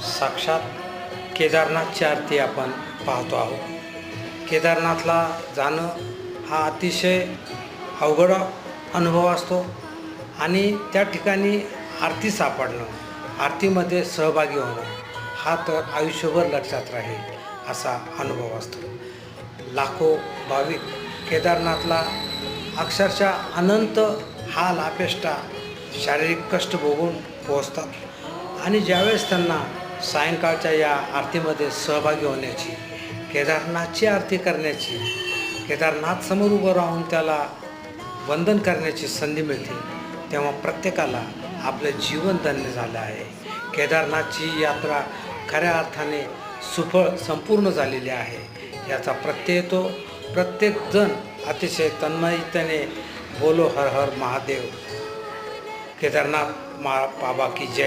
साक्षात केदारनाथची आरती आपण पाहतो आहोत. केदारनाथला जाणं हा अतिशय अवघड अनुभव असतो आणि त्या ठिकाणी आरती सापडणं, आरतीमध्ये सहभागी होणं हा तर आयुष्यभर लक्षात राहील असा अनुभव असतो. लाखो भाविक केदारनाथला अक्षरशः अनंत हाल अपेष्टा शारीरिक कष्ट भोगून पोहोचतात आणि ज्यावेळेस त्यांना सायंकाळच्या या आरतीमध्ये सहभागी होण्याची, केदारनाथची आरती करण्याची, केदारनाथसमोर उभं राहून त्याला वंदन करण्याची संधी मिळते, तेव्हा प्रत्येकाला आपलं जीवन धन्य झालं आहे. केदारनाथची यात्रा खऱ्या अर्थाने सुफळ संपूर्ण झालेली आहे याचा प्रत्यय येतो. प्रत्येकजण अतिशय तन्मयतेने बोलो हर हर महादेव, केदारनाथ बाबा की जय.